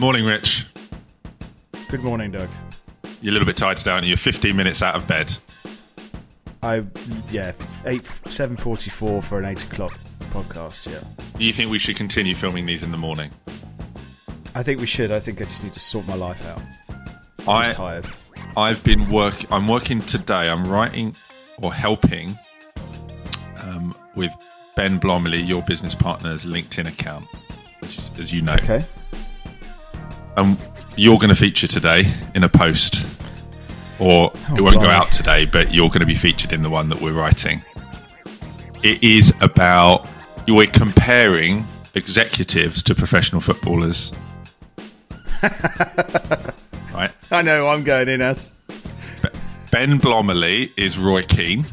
Morning, Rich. Good morning, Doug. You're a little bit tired today, aren't you? You're 15 minutes out of bed. 7:44 for an 8 o'clock podcast, yeah. Do you think we should continue filming these in the morning? I think we should. I think I just need to sort my life out. I'm just tired. I'm working today. I'm writing or helping with Ben Blomley, your business partner's LinkedIn account, which is, as you know. Okay. You're going to feature today in a post, or it won't go out today, but you're going to be featured in the one that we're writing. It is about, we're comparing executives to professional footballers. Right? I know, I'm going in as. Ben Blomley is Roy Keane.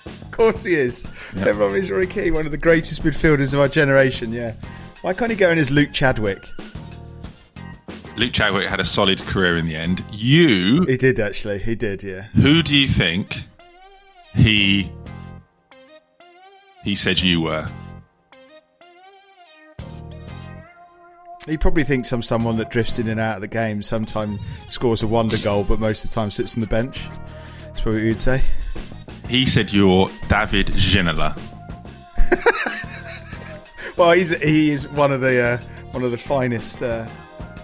Of course he is. Yep. Ben Blomley is Roy Keane, one of the greatest midfielders of our generation, yeah. Why can't he go in as Luke Chadwick? Luke Chadwick had a solid career in the end. He did, actually. He did, yeah. Who do you think he said you were? He probably thinks I'm someone that drifts in and out of the game, sometimes scores a wonder goal, but most of the time sits on the bench. That's probably what you'd say. He said you're David Ginola. Well, he is one of the finest.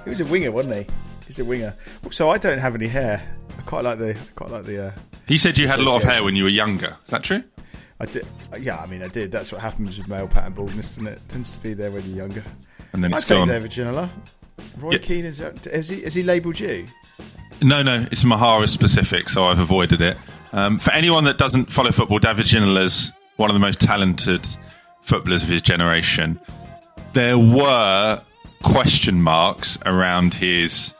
He was a winger, wasn't he? He's a winger. So I don't have any hair. I quite like the. He said you had a lot of hair when you were younger. Is that true? I did. Yeah, I mean, I did. That's what happens with male pattern baldness, doesn't it? It tends to be there when you're younger. And then it's I'd gone. take David Ginola. Roy Keane has he labelled you? No, it's Mahara specific, so I've avoided it. For anyone that doesn't follow football, David Ginola's one of the most talented footballers of his generation. There were question marks around his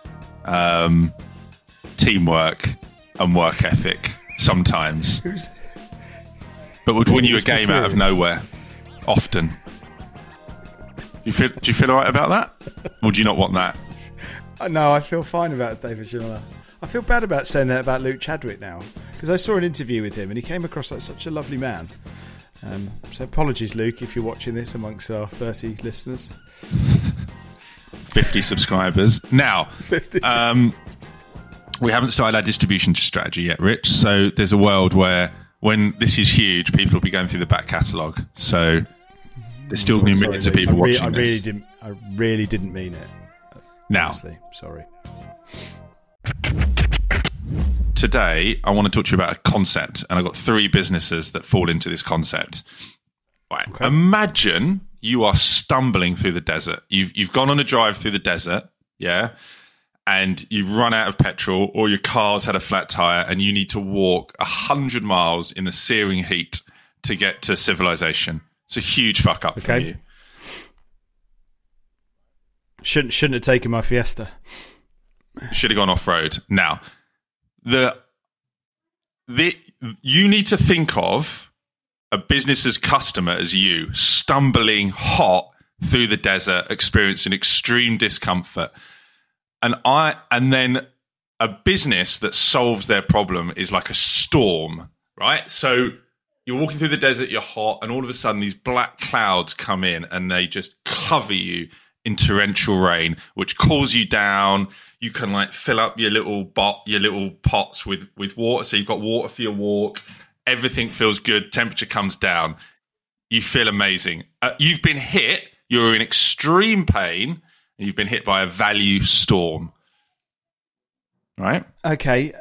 teamwork and work ethic sometimes, but would win you a game out of nowhere often. Do you feel all right about that, or do you not want that? No, I feel fine about David Ginola. I feel bad about saying that about Luke Chadwick now, because I saw an interview with him and he came across like such a lovely man. So apologies, Luke, if you're watching this amongst our 30 listeners. 50 subscribers. Now, we haven't started our distribution strategy yet, Rich. So there's a world where when this is huge, people will be going through the back catalogue. So there's still new millions of people watching this. I really didn't mean it. Now, honestly, sorry. Today, I want to talk to you about a concept, and I've got 3 businesses that fall into this concept. Right. Okay. Imagine you are stumbling through the desert. You've gone on a drive through the desert, yeah, and you've run out of petrol, or your car's had a flat tire, and you need to walk 100 miles in the searing heat to get to civilization. It's a huge fuck up for you. Shouldn't have taken my Fiesta. Should have gone off road. Now, you need to think of a business's customer as you, stumbling hot through the desert, experiencing extreme discomfort. And then a business that solves their problem is like a storm, right? So you're walking through the desert, you're hot, and all of a sudden these black clouds come in and they just cover you in torrential rain, which cools you down. You can like fill up your little pots with water, so you've got water for your walk. Everything feels good. Temperature comes down. You feel amazing. You've been hit. You're in extreme pain, and you've been hit by a value storm. Right? Okay.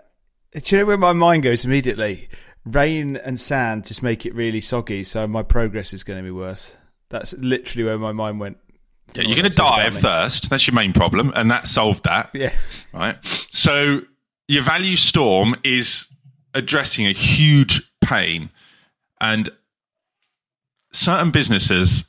Do you know where my mind goes immediately? Rain and sand just make it really soggy, so my progress is going to be worse. That's literally where my mind went. Yeah, you're going to die of thirst. That's your main problem, and that solved that. Yeah. Right? So your value storm is addressing a huge pain, and certain businesses,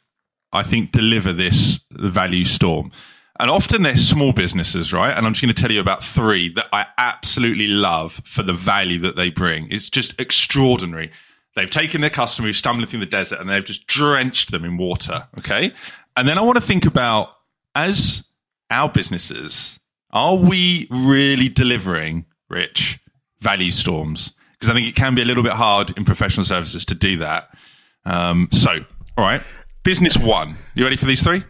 I think, deliver the value storm. And often they're small businesses, right? And I'm just going to tell you about 3 that I absolutely love for the value that they bring. It's just extraordinary. They've taken their customer who's stumbling through the desert and they've just drenched them in water, okay? And then I want to think about, as our businesses, are we really delivering, Rich, value storms? Because I think it can be a little bit hard in professional services to do that. All right, business 1. You ready for these 3?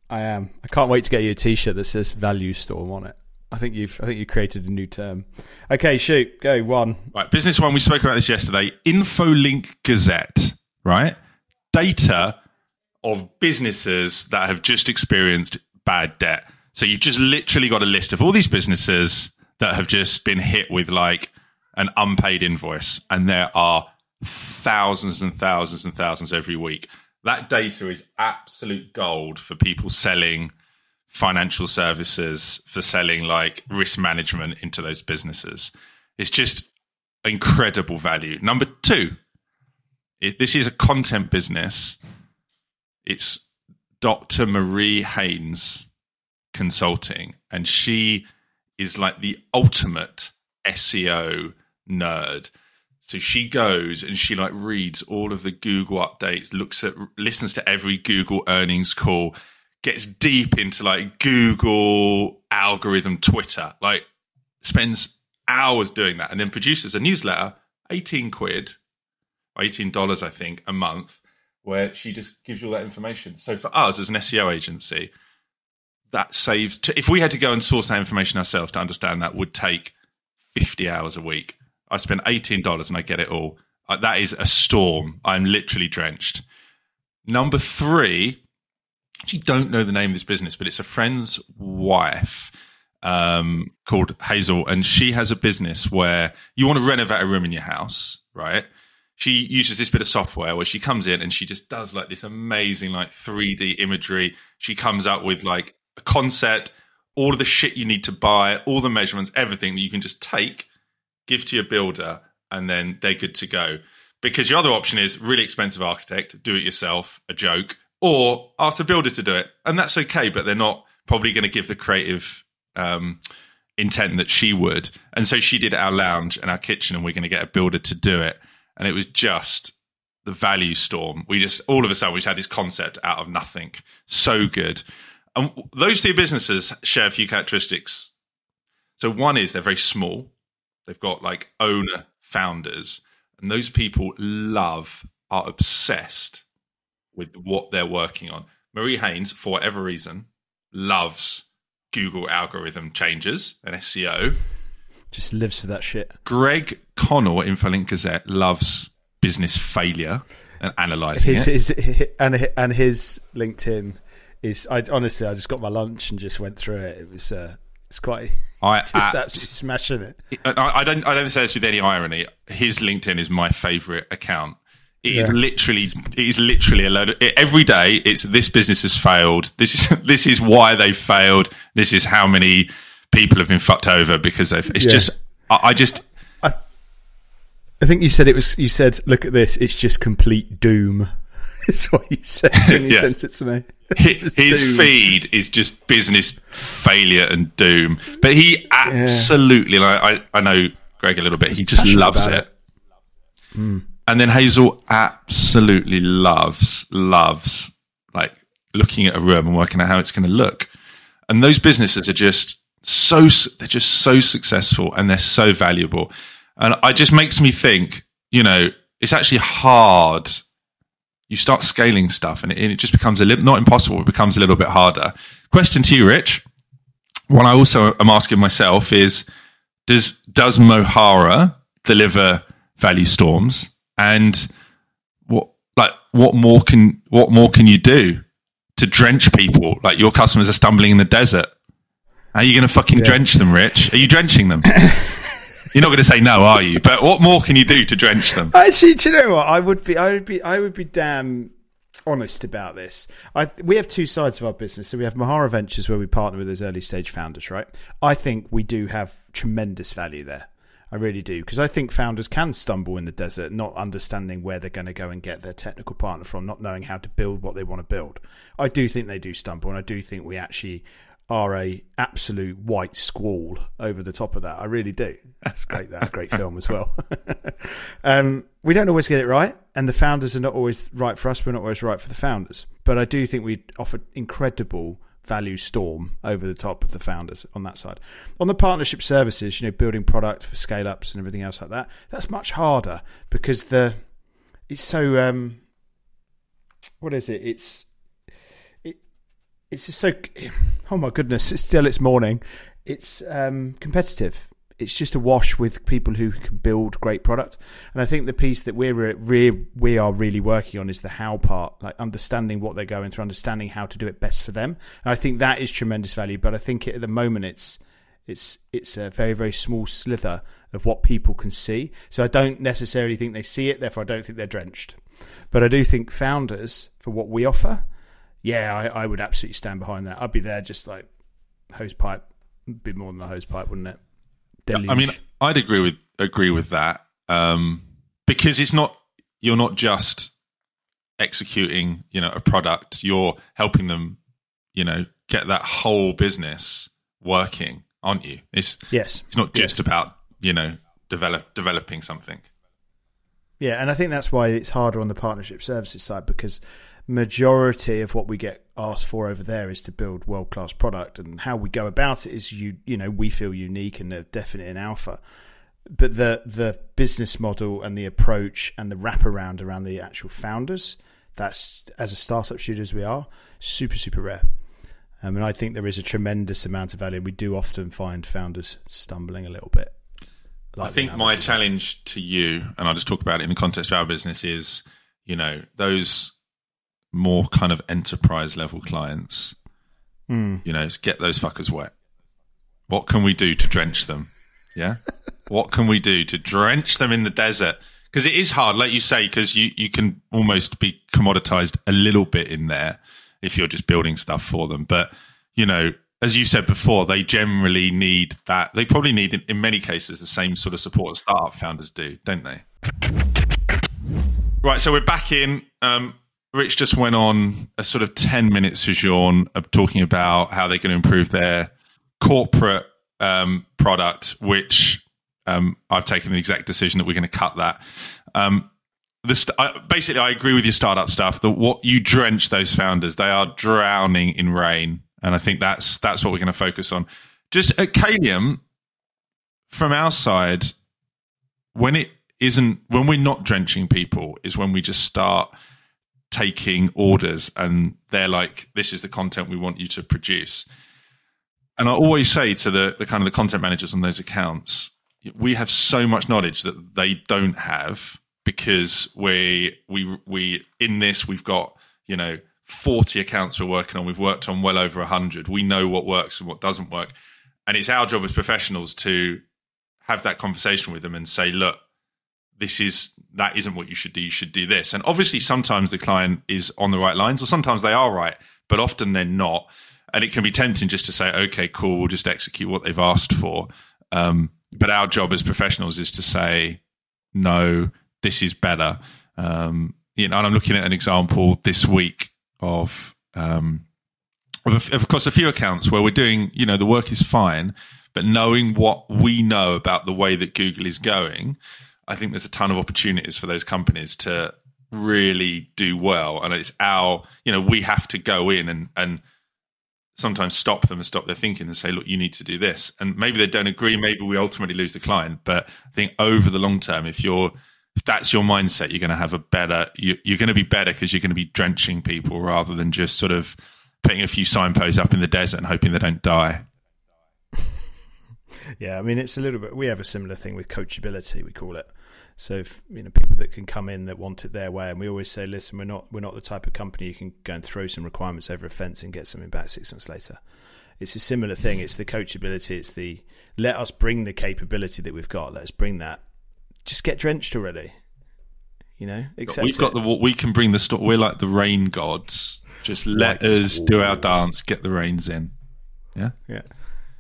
I am. I can't wait to get you a T-shirt that says "Value Storm" on it. I think you created a new term. Okay, shoot, go one. Right, business one. We spoke about this yesterday. InfoLink Gazette. Right, data of businesses that have just experienced bad debt. So you've just literally got a list of all these businesses that have just been hit with like an unpaid invoice, and there are thousands and thousands and thousands every week. That data is absolute gold for people selling financial services, for selling like risk management into those businesses. It's just incredible value. Number two, if this is a content business, it's Dr. Marie Haynes Consulting, and she is like the ultimate SEO nerd. So she goes and she like reads all of the Google updates, listens to every Google earnings call, gets deep into like Google algorithm, Twitter, like spends hours doing that, and then produces a newsletter, 18 quid, $18, I think, a month, where she just gives you all that information. So for us as an SEO agency, that saves, if we had to go and source that information ourselves to understand that, would take 50 hours a week. I spend $18 and I get it all. That is a storm. I'm literally drenched. Number three, I actually don't know the name of this business, but it's a friend's wife called Hazel, and she has a business where you want to renovate a room in your house, right? She uses this bit of software where she comes in and she just does like this amazing like 3D imagery. She comes up with like a concept, all of the shit you need to buy, all the measurements, everything that you can just take, give to your builder, and then they're good to go. Because your other option is really expensive architect, do it yourself, a joke, or ask the builder to do it. And that's okay, but they're not probably going to give the creative intent that she would. And so she did our lounge and our kitchen, and we're going to get a builder to do it. And it was just the value storm. We just, all of a sudden, we just had this concept out of nothing. So good. And those two businesses share a few characteristics. So one is they're very small. They've got like owner founders, and those people are obsessed with what they're working on. Marie Haynes, for whatever reason, loves Google algorithm changes and SEO. Just lives for that shit. Greg Connell at InfoLink Gazette loves business failure and analysing it. His LinkedIn is, I just got my lunch and just went through it. It was it's quite absolutely smashing it. I don't say this with any irony. His LinkedIn is my favourite account. It is literally a load of, every day it's this business has failed. This is why they failed. This is how many people have been fucked over because they've. It's just I think you said look at this. It's just complete doom. That's what you said when you sent it to me. His feed is just business failure and doom. But he absolutely, like I know Greg a little bit. He just loves it. Mm. And then Hazel absolutely loves like looking at a room and working out how it's going to look. And those businesses are just so successful, and they're so valuable. And it just makes me think, it's actually hard. You start scaling stuff and it just becomes not impossible, it becomes a little bit harder. Question to you, Rich. One I also am asking myself is, does Mohara deliver value storms? And what more can you do to drench people? Like, your customers are stumbling in the desert. How are you going to fucking drench them, Rich? Are you drenching them? You're not going to say no, are you? But what more can you do to drench them? Actually, do you know what? I would be damn honest about this. We have two sides of our business. So we have Mohara Ventures, where we partner with those early stage founders, right? I think we do have tremendous value there. I really do, because I think founders can stumble in the desert, not understanding where they're going to go and get their technical partner from, not knowing how to build what they want to build. I do think they do stumble, and I do think we actually are a absolute white squall over the top of that. I really do. That's great. That's a great film as well. We don't always get it right, and the founders are not always right for us. We're not always right for the founders. But I do think we offer incredible value storm over the top of the founders on that side. On the partnership services, building product for scale ups and everything else like that, that's much harder because it's so what is it? it's just so, oh my goodness, it's morning. It's competitive. It's just a wash with people who can build great product. And I think the piece that we are really working on is the how part, like understanding what they're going through, understanding how to do it best for them. And I think that is tremendous value. But I think at the moment it's a very, very small slither of what people can see. So I don't necessarily think they see it. Therefore, I don't think they're drenched. But I do think founders, for what we offer, I would absolutely stand behind that. I'd be there just like hose pipe, a bit more than a hose pipe, wouldn't it? Deluge. I mean, I'd agree with that because you're not just executing, a product. You're helping them, get that whole business working, aren't you? It's not just about developing something. Yeah, and I think that's why it's harder on the partnership services side, because majority of what we get asked for over there is to build world-class product, and how we go about it is we feel unique and definite in alpha, but the business model and the approach and the wraparound around the actual founders, that's, as a startup studio as we are, super, super rare. And I think there is a tremendous amount of value. We do often find founders stumbling a little bit. I think my challenge to you, and I'll just talk about it in the context of our business, is those more kind of enterprise level clients, get those fuckers wet. What can we do to drench them? Yeah. What can we do to drench them in the desert? Because it is hard, like you say, because you can almost be commoditized a little bit in there if you're just building stuff for them. But, as you said before, they generally need that. They probably need, in many cases, the same sort of support as startup founders do, don't they? Right. So we're back in. Rich just went on a sort of 10-minute sojourn of talking about how they can improve their corporate product, which I've taken an exec decision that we're going to cut that. Basically, I agree with your startup stuff, that what you drench those founders, they are drowning in rain. And I think that's what we're going to focus on. Just at Kalium, from our side, when we're not drenching people is when we just start taking orders and they're like, this is the content we want you to produce. And I always say to the kind of the content managers on those accounts, we have so much knowledge that they don't have, because we in this, we've got, 40 accounts we're working on. We've worked on well over 100. We know what works and what doesn't work. And it's our job as professionals to have that conversation with them and say, look, that isn't what you should do. You should do this. And obviously sometimes the client is on the right lines, or sometimes they are right, but often they're not. And it can be tempting just to say, okay, cool, we'll just execute what they've asked for. But our job as professionals is to say, no, this is better. And I'm looking at an example this week of course, a few accounts where we're doing, the work is fine, but knowing what we know about the way that Google is going, I think there's a ton of opportunities for those companies to really do well. And it's we have to go in and sometimes stop them and stop their thinking and say, look, you need to do this. And maybe they don't agree. Maybe we ultimately lose the client. But I think over the long term, if that's your mindset, you're going to have you're going to be better, because you're going to be drenching people rather than just sort of putting a few signposts up in the desert and hoping they don't die. Yeah, I mean, it's a little bit, we have a similar thing with coachability, we call it. So if, people that can come in that want it their way, and we always say, listen, we're not the type of company you can go and throw some requirements over a fence and get something back 6 months later. It's a similar thing. It's the coachability. It's the, let us bring the capability that we've got. Let us bring that. Just get drenched already. Accept we've got we can bring the story. We're like the rain gods. Just let us do our dance, get the rains in. Yeah?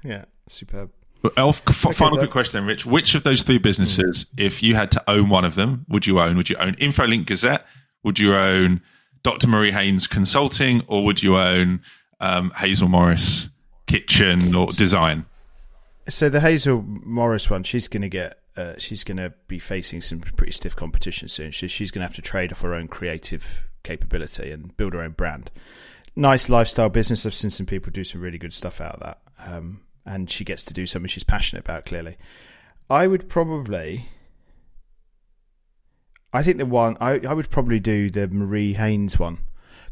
Yeah. Superb. Elf, final quick question then, Rich. Which of those three businesses, if you had to own one of them, would you own? Would you own InfoLink Gazette? Would you own Dr. Marie Haynes Consulting? Or would you own Hazel Morris Kitchen or Design? So the Hazel Morris one, she's going to be facing some pretty stiff competition soon. She's going to have to trade off her own creative capability and build her own brand. Nice lifestyle business. I've seen some people do some really good stuff out of that. And she gets to do something she's passionate about, clearly. I would probably do the Marie Haynes one,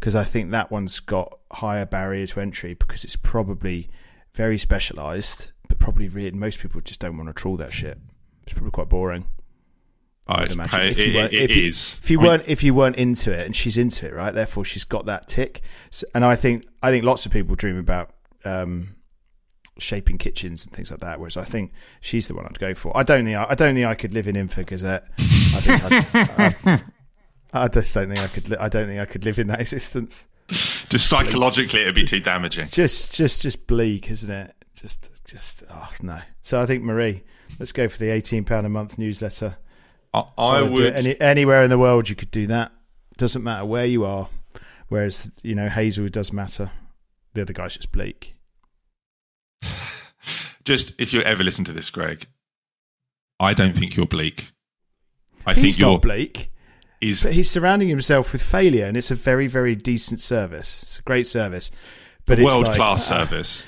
because I think that one's got higher barrier to entry because it's probably very specialised, but probably most people just don't want to trawl that shit. It's probably quite boring. If you weren't into it, and she's into it, right? Therefore, she's got that tick. And I think lots of people dream about shaping kitchens and things like that. Whereas I think she's the one I'd go for. I don't think I could live in Info Gazette. I just don't think I could. I don't think I could live in that existence. Just psychologically, it'd be too damaging. Just bleak, isn't it? Just oh no. So I think Marie, let's go for the £18 a month newsletter. I would anywhere in the world you could do that. Doesn't matter where you are. Whereas Hazel does matter. The other guy's just bleak. Just if you ever listen to this, Greg, I don't think you're bleak. He's not bleak. But he's surrounding himself with failure, and it's a very, very decent service. It's a great service, but it's world-class service.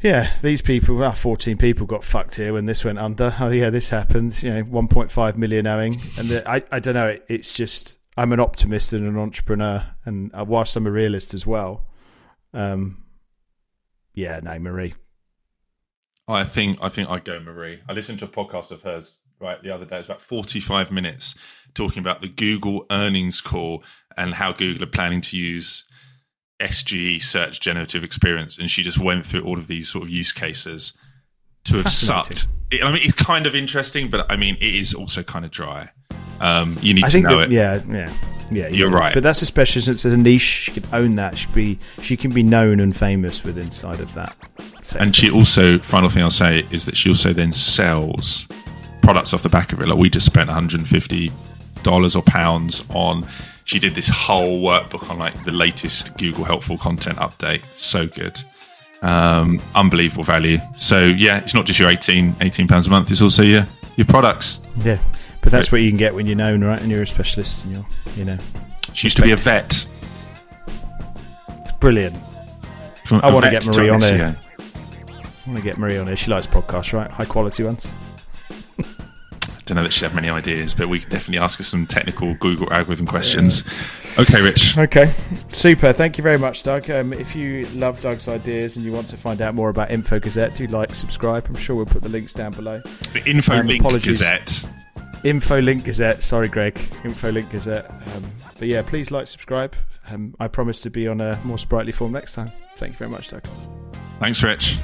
Yeah, these people, 14 people got fucked here when this went under. Oh yeah, this happened. 1.5 million owing, and I don't know. It's just I'm an optimist and an entrepreneur, and whilst I'm a realist as well. Marie. I think I'd go Marie. I listened to a podcast of hers the other day. It was about 45 minutes talking about the Google earnings call and how Google are planning to use SGE, search generative experience, and she just went through all of these sort of use cases to have sucked. It's kind of interesting, but it is also kind of dry. You need to know it. Yeah. You're right. But that's especially since there's a niche. She can own that. She can be known and famous with inside of that sector. And she also, final thing I'll say is that she also then sells products off the back of it. Like we just spent $150 or pounds on. She did this whole workbook on the latest Google helpful content update. So good. Unbelievable value. So yeah, it's not just your £18 a month. It's also your products. Yeah. But that's what you can get when you're known, right? And you're a specialist, and you're, She used to be a vet. It's brilliant. I want to get Marie on here. I want to get Marie on here. She likes podcasts, right? High quality ones. I don't know that she'd have many ideas, but we can definitely ask her some technical Google algorithm questions. Yeah. Okay, Rich. Okay, super. Thank you very much, Doug. If you love Doug's ideas and you want to find out more about Info Gazette, do subscribe. I'm sure we'll put the links down below. The Info Link Gazette. Info Link Gazette. Sorry, Greg. Info Link Gazette. But yeah, please subscribe. I promise to be on a more sprightly form next time. Thank you very much, Doug. Thanks, Rich.